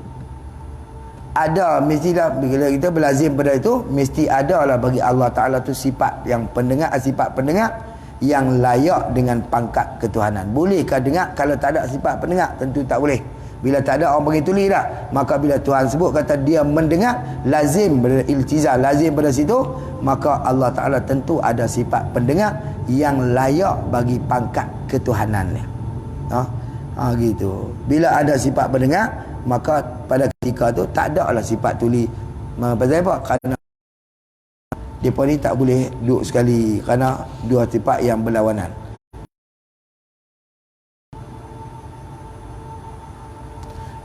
ada, mestilah bila kita berlazim pada itu, mesti ada lah bagi Allah Ta'ala tu sifat yang pendengar, sifat pendengar yang layak dengan pangkat ketuhanan. Bolehkah dengar kalau tak ada sifat pendengar? Tentu tak boleh. Bila tak ada, orang bagi tulis dah. Maka bila Tuhan sebut kata dia mendengar, lazim pada iltizam, lazim pada situ, maka Allah Ta'ala tentu ada sifat pendengar yang layak bagi pangkat ketuhanannya. Gitu. Bila ada sifat pendengar, maka pada ketika tu tak ada lah sifat tuli. Pasal apa? Kerana mereka ni tak boleh duduk sekali, kerana dua sifat yang berlawanan.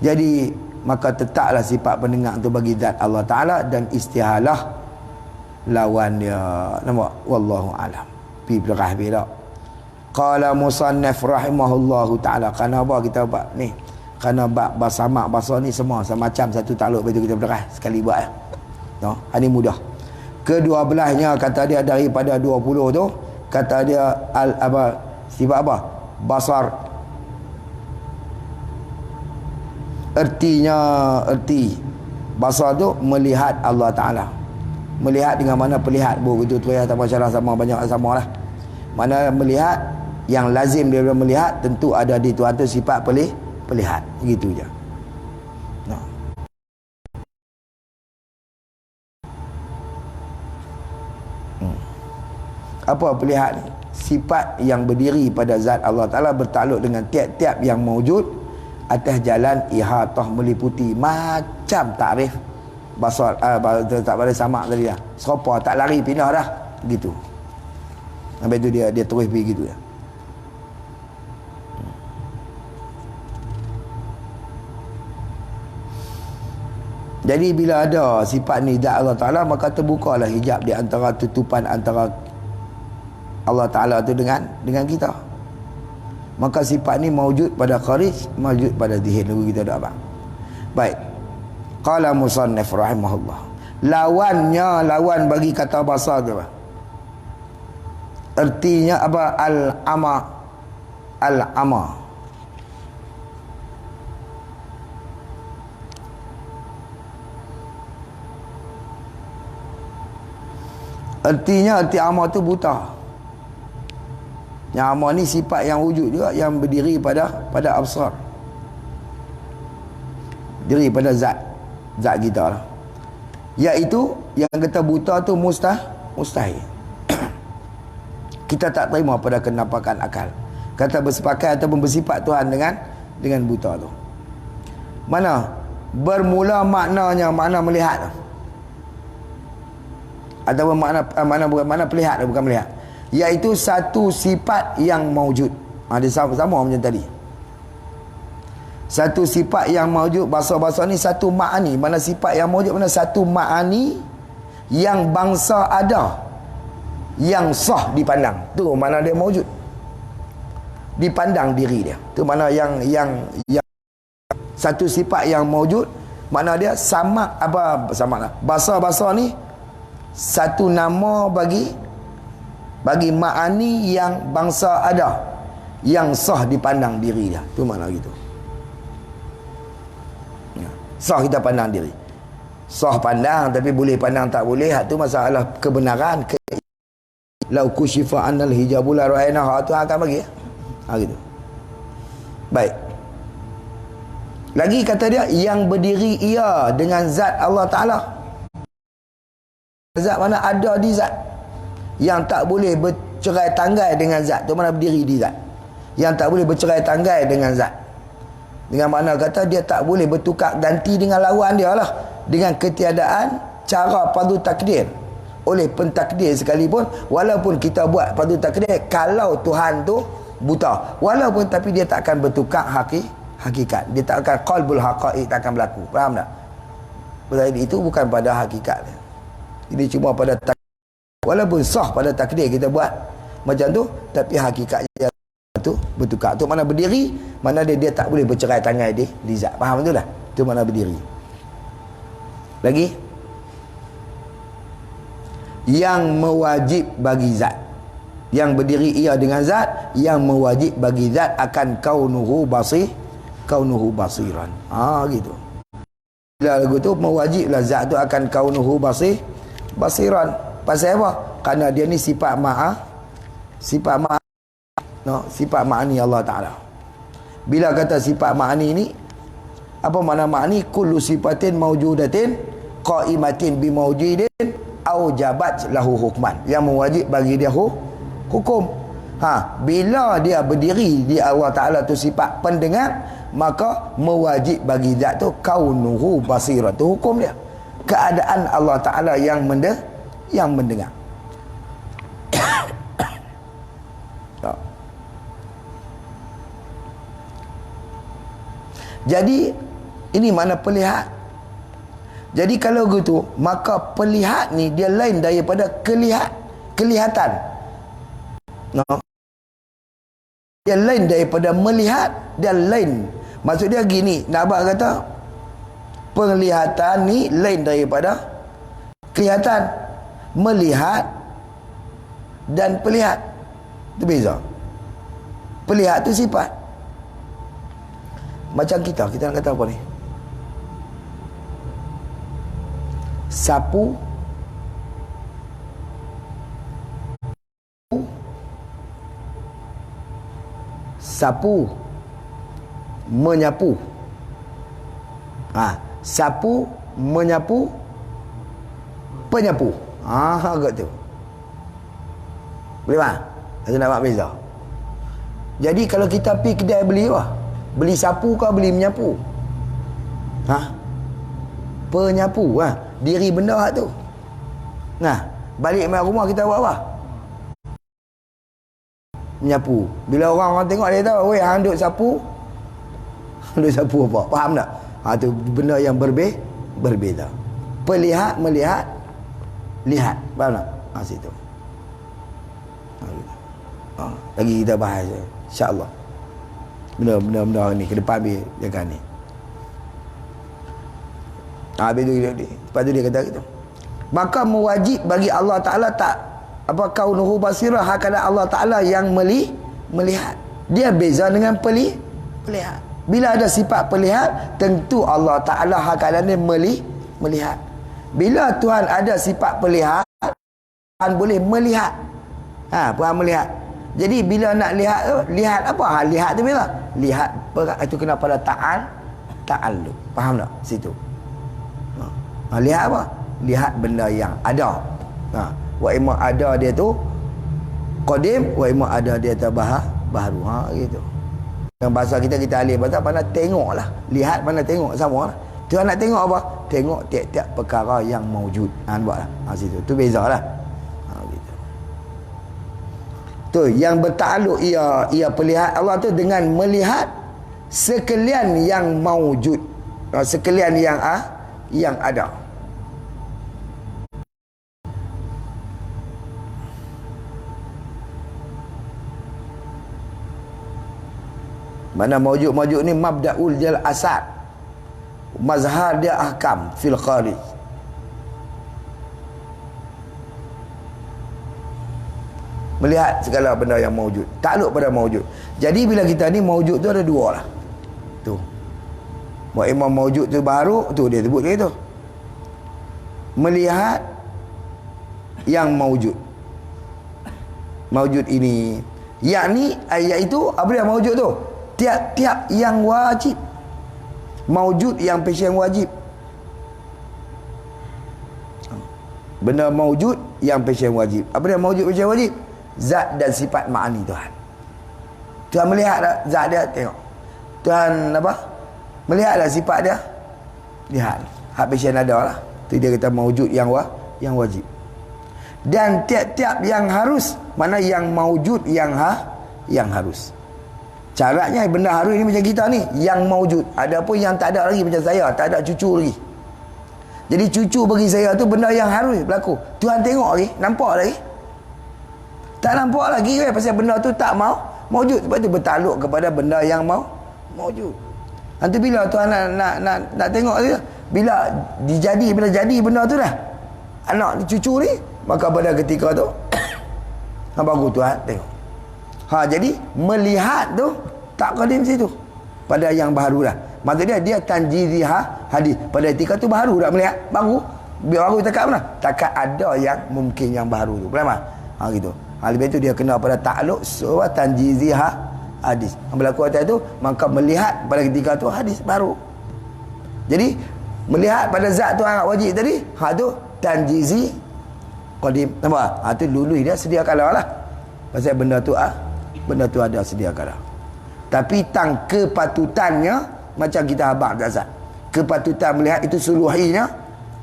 Jadi maka tetaplah sifat pendengar tu bagi zat Allah Ta'ala, dan istihalah lawan dia. Nampak? Wallahu alam. Pi belakang beda. Qala musannaf rahimahullahu ta'ala. Kerana apa kita buat ni? Kerana basamak bahasa ni semua semacam satu takluk, begitu kita berderah sekali buat ini mudah. Kedua belahnya kata dia daripada 20 tu, kata dia sifat apa? Basar. Erti basar tu melihat Allah Ta'ala. Melihat dengan mana perlihat begitu tu ya, tak masalah, sama banyak sama lah. Mana melihat yang lazim dia melihat, tentu ada di Tuhan tu sifat perlihat, begitu je. Apa perlihat ni? Sifat yang berdiri pada zat Allah Ta'ala bertakluk dengan tiap-tiap yang mewujud atas jalan ihatah, meliputi macam takrif basar tak boleh sama tadi dah. Serupa, tak lari pindah dah, gitu. Sampai tu dia terus pergi gitu ya. Jadi bila ada sifat ni zat Allah Ta'ala, maka terbukalah hijab di antara tutupan antara Allah Ta'ala tu dengan kita. Maka sifat ni mawujud pada kharij, mawujud pada zahir. Lalu kita ada apa? Baik. Qala musannaf rahimahullah. Lawan bagi kata basar tu apa? Artinya apa? Al-ama. Artinya arti ama tu buta. Yang ama ni sifat yang wujud juga, yang berdiri pada absar. Diri pada zat kita lah. Iaitu yang kata buta tu mustahil. Kita tak terima pada kenampakan akal. Kata bersepakat ataupun bersifat Tuhan dengan buta tu. Mana bermula maknanya, makna melihat tu, ataupun makna perlihat, bukan melihat, iaitu satu sifat yang mawujud. Dia sama macam tadi. Satu sifat yang mawujud, bahasa-bahasa ni satu ma'ani. Mana sifat yang mawujud, mana satu ma'ani yang bangsa ada, yang sah dipandang. Tu mana dia mawujud, dipandang diri dia. Tu mana yang satu sifat yang mawujud, mana dia sama apa sama lah. Bahasa-bahasa ni satu nama bagi ma'ani yang bangsa ada, yang sah dipandang diri dia. Tu makna gitu. Sah kita pandang diri. Sah pandang, tapi boleh pandang tak boleh, hak tu masalah kebenaran. Lau kushifa annal hijabul ra'ayna, hak tu akan bagi. Gitu. Baik. Lagi kata dia yang berdiri ia dengan zat Allah Ta'ala. Zat mana ada di zat, yang tak boleh bercerai tanggai dengan zat tu, mana berdiri di zat, yang tak boleh bercerai tanggai dengan zat. Dengan mana kata dia tak boleh bertukar ganti dengan lawan dia lah, dengan ketiadaan cara padu takdir oleh pentakdir sekalipun. Walaupun kita buat padu takdir, kalau Tuhan tu buta, walaupun, tapi dia tak akan bertukar hakikat. Dia tak akan qalbul haqaiq, tak akan berlaku. Faham tak? Berarti itu bukan pada hakikat. Ini cuma pada takdir. Walaupun sah pada takdir kita buat, macam tu, tapi hakikatnya tu bertukar. Tu mana berdiri, mana dia tak boleh bercerai tangan dia di zat. Faham tu lah? Tu mana berdiri. Lagi yang mewajib bagi zat, yang berdiri ia dengan zat, yang mewajib bagi zat akan kaunuhu basiran. Gitu. Bila lagu tu mewajiblah zat tu akan kaunuhu basiran. Pasal apa? Kerana dia ni sifat ma'ani Allah Ta'ala. Bila kata sifat ma'ani ni, apa makna ma'ani? Kullu sifatin mawjudatin qa'imatin bimawjidin aujabat lahu hukman, yang mewajib bagi dia hukum. Bila dia berdiri di Allah Ta'ala tu sifat pendengar, maka mewajib bagi zat tu kaunuhu basiran, tu hukum dia, keadaan Allah Ta'ala yang mendengar. Jadi ini mana pelihat. Jadi kalau gitu, maka pelihat ni dia lain daripada kelihatan. Dia lain daripada melihat, dia lain. Maksud dia gini, Nabak kata penglihatan ni lain daripada kelihatan. Melihat dan pelihat itu beza. Pelihat tu sifat. Macam kita nak kata apa ni? Sapu menyapu. Sapu menyapu penyapu. Agak tu. Boleh tak? Saya nak buat beza. Jadi kalau kita pergi kedai beli apa? Beli sapu ke beli menyapu? Penyapu. Diri benda tu. Balik main rumah kita buat apa? Menyapu. Bila orang tengok dia tahu, weh, hang duk sapu. Duk sapu apa? Faham tak? Tu benda yang berbeza. Melihat, lihat. Faham tak? Situ. Lagi kita bahas, insya-Allah. Benda-benda ni ke depan dia kan ni. Lepas tu dia kata gitu. Maka mewajib bagi Allah Ta'ala kaunuhu basirah, hakala Allah Ta'ala yang melihat. Dia beza dengan pelihat. Bila ada sifat pelihat, tentu Allah Ta'ala hakalanya melihat. Bila Tuhan ada sifat pelihat, Tuhan boleh melihat. Tuhan melihat. Jadi bila nak lihat apa? Lihat tu bila? Lihat itu kena pada ta'alluq. Faham tak? Situ. Lihat apa? Lihat benda yang ada. Wa imma ada dia tu qadim, wa imma ada dia tu baru. Gitu. Dalam bahasa kita alih bahasa mana tengoklah. Lihat mana tengok sama lah. Tuhan nak tengok apa? Tengok tiap-tiap perkara yang maujud. Buatlah. Situ. Tu bezalah. Gitu. Tu yang bertakluk ia pelihat Allah tu dengan melihat sekalian yang maujud. Sekalian yang ada. Mana maujud ni mabda'ul jal asad, mazhar dia ahkam fil kharij. Melihat segala benda yang maujud, takluk pada maujud. Jadi bila kita ni maujud tu ada dua lah. Tu wa imam maujud tu baru tu dia sebut dia tu. Melihat yang maujud. Maujud ini yakni iaitu apa dia maujud tu? Tiap-tiap yang wajib. Maujud yang pesyang wajib. Benda maujud yang pesyang wajib. Apa dia maujud pesyang wajib? Zat dan sifat ma'ani Tuhan. Tuhan melihat tak zat dia? Tengok. Tuhan apa? Melihatlah sifat dia? Lihat. Hak pesyang ada lah. Itu dia kata maujud yang wajib. Dan tiap-tiap yang harus. Mana yang maujud yang harus. Caranya benda harus ni macam kita ni, yang maujud. Ada pun yang tak ada lagi macam saya, tak ada cucu lagi. Jadi cucu bagi saya tu benda yang harus berlaku. Tuhan tengok lagi, nampak lagi. Tak nampak lagi pasal benda tu tak mau maujud. Sebab tu bertakluk kepada benda yang maujud. Nanti bila tuan nak tengok dia, bila jadi benda tu dah, anak cucu ni, maka pada ketika tu baru tuan tengok. Jadi melihat tu tak qadim situ. Pada yang baru dah. Maksudnya dia tanjiziha hadis. Pada ketika tu baru dah melihat, baru takat mana? Takat ada yang mungkin yang baru tu. Faham tak? Gitu. Lebih tu dia kena pada takluk surah tanjiziha hadis. Berlaku atas tu, maka melihat pada ketika tu hadis baru. Jadi melihat pada zat tu yang wajib tadi, tu tanjizi qadim. Nampak? Tu lului dia sedia kala lah. Pasal benda tu ada sedia kala. Tapi tang kepatutannya macam kita habaq kat zat. Kepatutan melihat itu suluhinya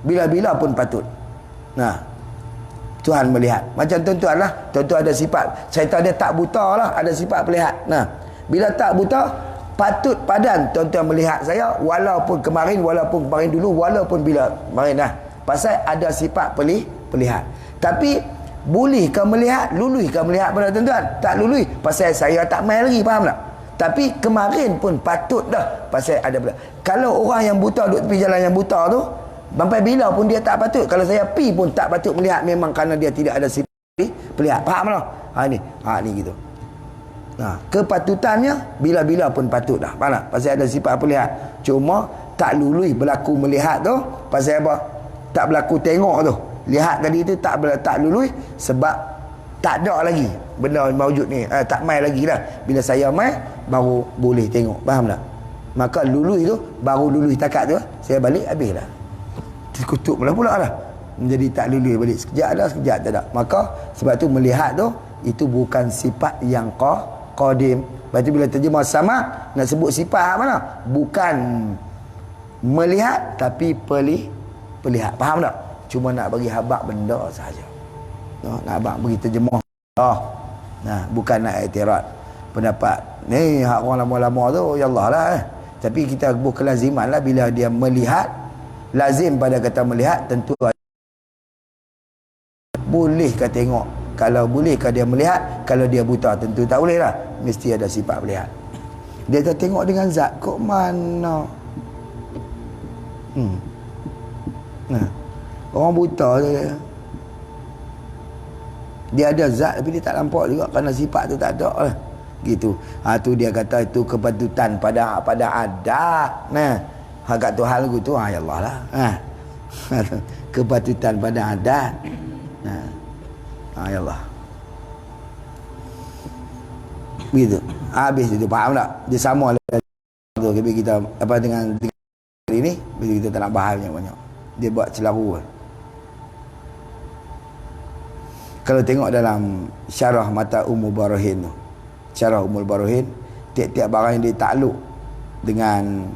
bila-bila pun patut. Tuhan melihat. Macam tuan-tuan lah. Tuan-tuan ada sifat. Syaitan dia tak buta lah. Ada sifat melihat. Bila tak buta, patut padan tuan-tuan melihat saya. Walaupun kemarin dulu, walaupun bila kemarin lah. Pasal ada sifat pelihat. Tapi bolehkah melihat? Luluikah melihat pada tuan-tuan? Tak lului. Pasal saya tak main lagi. Faham tak? Tapi kemarin pun patut dah. Pasal ada benda. Kalau orang yang buta duduk tepi jalan yang buta tu, sampai bila pun dia tak patut. Kalau saya pi pun tak patut melihat. Memang kerana dia tidak ada sifat pelihat. Faham tak? Ni gitu. Kepatutannya bila-bila pun patut dah. Faham tak? Pasal ada sifat pelihat. Cuma tak lului berlaku melihat tu. Pasal apa? Tak berlaku tengok tu. Lihat tadi tu tak lului sebab tak ada lagi benda maujud ni. Tak mai lagi dah. Bila saya mai baru boleh tengok. Faham tak? Maka lului tu baru lului takat tu, saya balik habis dah. Dikutuk pula lah. Menjadi tak lului balik. Sekejap dah, sekejap tak ada. Maka sebab tu melihat tu itu bukan sifat yang qadim. Lepas tu bila terjemah sama, nak sebut sifat mana? Bukan melihat tapi pelihat. Faham tak? Cuma nak bagi habaq benda sahaja. Nak habaq bagi terjemah. Bukan nak iktirad pendapat ni hak orang lama-lama tu ya Allah lah. Tapi kita bukan laziman lah bila dia melihat. Lazim pada kata melihat tentu bolehkah tengok? Kalau bolehkah dia melihat? Kalau dia buta tentu tak boleh lah. Mesti ada sifat melihat. Dia tak tengok dengan zat kok mana? Orang buta dia ada zat tapi dia tak nampak juga kerana sifat tu tak ada lah. Gitu. Tu dia kata itu kepatutan pada adat. Hak Tuhan tu ya Allah lah. Kepatutan pada adat. Ya Allah. Begitu. Habis itu faham tak? Dia sama lah tu kita apa dengan hari ni, bila kita tak nak bahas banyak. Dia buat celaru. Kalau tengok dalam syarah Mata Ummul Barahin tu. Syarah Ummul Barahin, tiap-tiap barang yang ditakluk dengan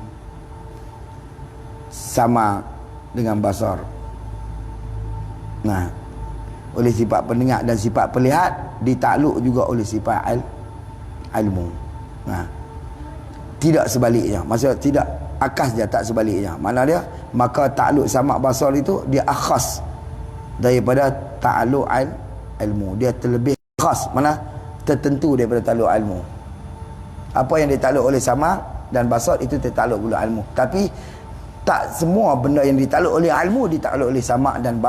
sama dengan basar. Oleh sifat pendengar dan sifat pelihat, ditakluk juga oleh sifat ilmu. Tidak sebaliknya. Maksudnya tidak akas dia, tak sebaliknya. Mana dia? Maka takluk sama basar itu dia akhas daripada takluk ilmu. Dia terlebih khas, mana tertentu daripada takluk ilmu. Apa yang ditakluk oleh sama dan basar itu tertakluk oleh ilmu. Tapi tak semua benda yang ditakluk oleh ilmu ditakluk oleh sama dan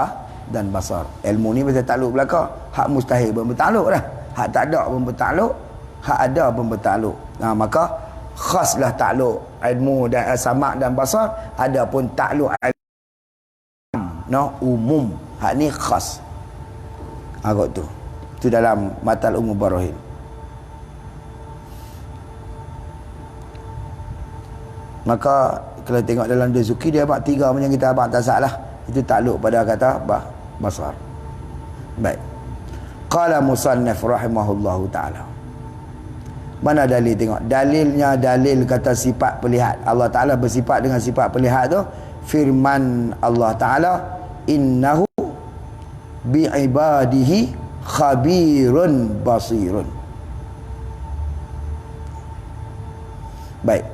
basar. Ilmu ni pasal takluk belaka. Hak mustahil pun bertakluk dah. Hak tak ada pun bertakluk. Hak ada pun bertakluk. Maka khaslah takluk ilmu dan sama dan basar. Adapun takluk umum. Hak ni khas. Agak tu. Itu dalam Matal Ummul Barahin. Maka kalau tengok dalam Dazuki dia abang tiga macam kita abang tak salah. Itu takluk pada kata basar. Baik. Qala musannaf rahimahullahu ta'ala. Mana dalil tengok? Dalilnya dalil kata sifat pelihat. Allah Ta'ala bersifat dengan sifat pelihat tu. Firman Allah Ta'ala, innahu bi'ibadihi khabirun basirun. Baik.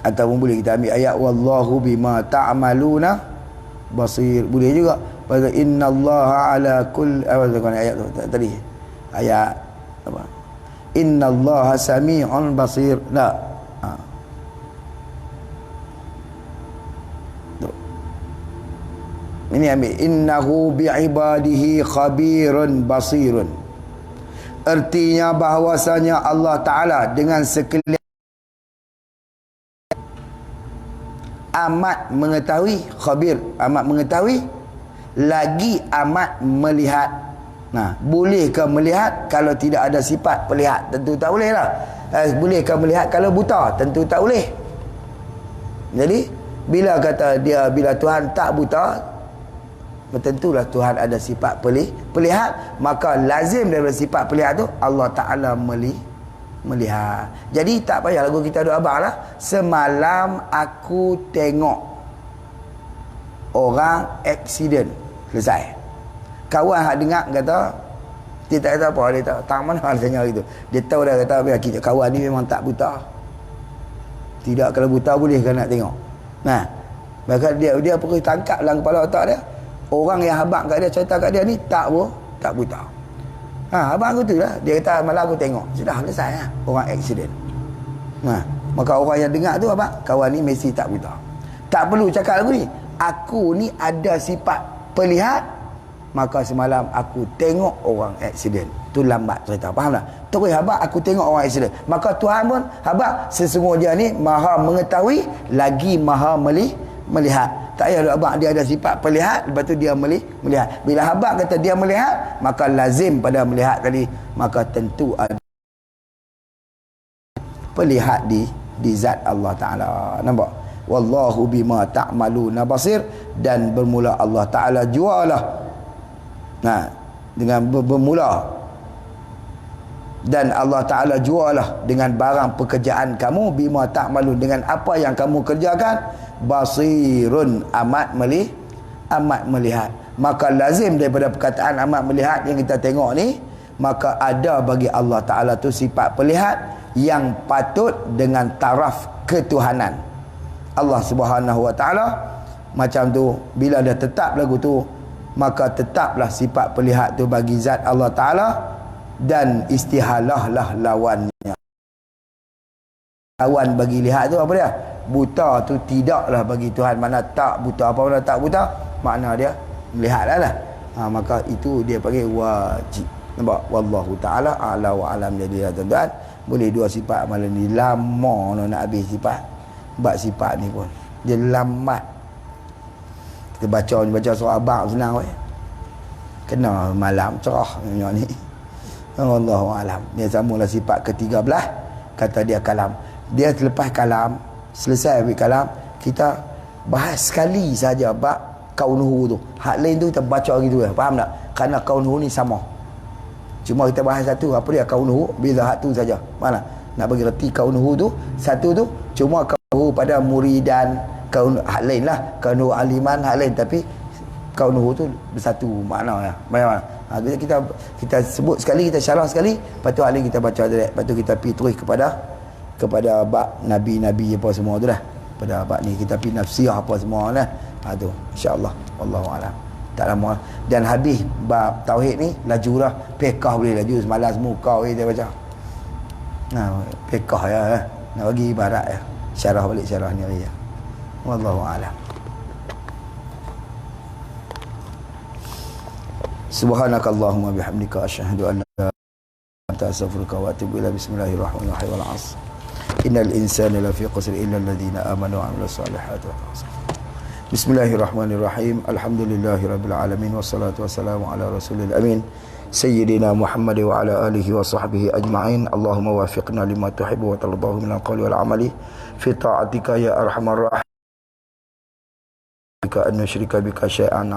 Ataupun boleh kita ambil ayat wallahu bima ta'maluna basir. Boleh juga. Pasal innallaha ala kulli ayat tu tadi. Ayat apa? Innallaha sami'un basir. Tak. Ini ambil innahu bi'ibadihi khabirun basirun. Artinya bahawasanya Allah Ta'ala dengan sekalian amat mengetahui, khabir, amat mengetahui, lagi amat melihat. Nah, bolehkah melihat kalau tidak ada sifat pelihat? Tentu tak boleh lah. Bolehkah melihat kalau buta? Tentu tak boleh. Jadi bila kata dia, bila Tuhan tak buta, tentulah Tuhan ada sifat pelihat, maka lazim daripada sifat pelihat tu Allah Ta'ala melihat. Jadi tak payah lagu kita doa abang lah. Semalam aku tengok orang aksiden. Selesai. Kawan hak dengar kata, dia tak kata apa, dia tak mana hal tanya gitu. Dia tahu dah kata, kita kawan ni memang tak buta. Tidak, kalau buta boleh kan nak tengok. Nah, maka dia pergi tangkap dalam kepala otak dia. Orang yang habaq kat dia, cerita kat dia ni tak buta. Abang aku tu lah. Dia kata malam aku tengok. Sudah selesai lah. Orang aksiden. Maka orang yang dengar tu abang, kawan ni mesti tak buta. Tak perlu cakap lagu ni. Aku ni ada sifat pelihat, maka semalam aku tengok orang aksiden. Tu lambat cerita. Faham tak? Terus habaq aku tengok orang aksiden. Maka Tuhan pun habaq sesungguhnya ni maha mengetahui, lagi maha melihat. Tak payah abang dia ada sifat pelihat, lepas tu dia melihat. Bila habaq kata dia melihat, maka lazim pada melihat tadi, maka tentu ada pelihat di zat Allah Ta'ala. Nampak? Wallahu bima ta'maluna basir. Dan bermula Allah Ta'ala jualah. Nah, dengan bermula. Dan Allah Ta'ala jualah dengan barang pekerjaan kamu, bima ta'malun, dengan apa yang kamu kerjakan, basirun, amat melihat. Maka lazim daripada perkataan amat melihat yang kita tengok ni, maka ada bagi Allah Ta'ala tu sifat pelihat yang patut dengan taraf ketuhanan Allah Subhanahu Wa Ta'ala. Macam tu, bila dah tetap lagu tu, maka tetaplah sifat pelihat tu bagi zat Allah Ta'ala, dan istihalahlah lawannya. Lawan bagi lihat tu apa dia? Buta tu tidaklah bagi Tuhan. Mana tak buta, apa mana tak buta, makna dia melihatlah lah. Maka itu dia panggil wajib. Nampak? Wallahu Ta'ala a'la wa alam. Jadi tuan-tuan, boleh dua sifat malam ni. Lama nak habis sifat. Bab sifat ni pun dia lambat. Kita baca surah abang senang weh. Kena malam cerah ni. Wallahu alam. Dia sambunglah sifat ke-13. Kata dia kalam. Dia selepas kalam, selesai ambil kalam, kita bahas sekali saja bab kaunuhu tu. Hak lain tu kita baca gitu lah. Faham tak? Kerana kaunuhu ni sama. Cuma kita bahas satu, apa dia kaunuhu, bila hak tu saja. Mana? Nak bagi reti kaunuhu tu, satu tu cuma kaunuhu pada muridan, kaunuhu hak lain lah, kaunuhu aliman hak lain, tapi kaunuhu tu bersatu makna lah. Bagaimana? Kita sebut sekali, kita syarah sekali, lepas tu hak lain kita baca direct, lepas tu kita pergi terus kepada bab nabi-nabi apa semua tu lah. Pada bab ni kita pergi nafsiyah apa semua lah. Tu insya-Allah, wallahu alam. Tak lama dan habis bab tauhid ni, laju lah. Fiqh boleh laju semalas muka kita baca. Fiqh ya, nak bagi ibarat ya. Syarah balik syarah ni ya. Wallahu alam. Subhanakallahumma bihamdika asyhadu an la ilaha illa anta astaghfiruka wa atubu ilaik. Bismillahirrahmanirrahim. Wal 'asr. Innal insana lafi khusr illa alladhina amanu wa 'amilus solihati. Bismillahirrahmanirrahim. Alhamdulillahirabbil alamin wassalatu wassalamu ala rasulil amin sayyidina Muhammad wa ala alihi wa sahbihi ajma'in. Allahumma wafiqna lima tuhibbu wa tardahu min al-qawli wal 'amali fi ta'atika ya arhamar rahimin. An nusyrika bika syai'an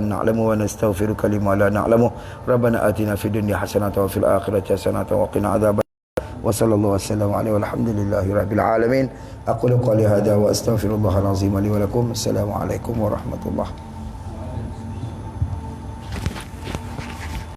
na'lamu wa nastaghfiruka lima la na'lamu. Rabbana atina fid dunya hasanatan wa fil akhirati hasanatan wa qina adzaban. Wa sallallahu wasallam alaihi walhamdulillahi rabbil alamin. Aqulu qali hadza wa astaghfirullahal azim li wa lakum. Assalamu alaikum warahmatullahi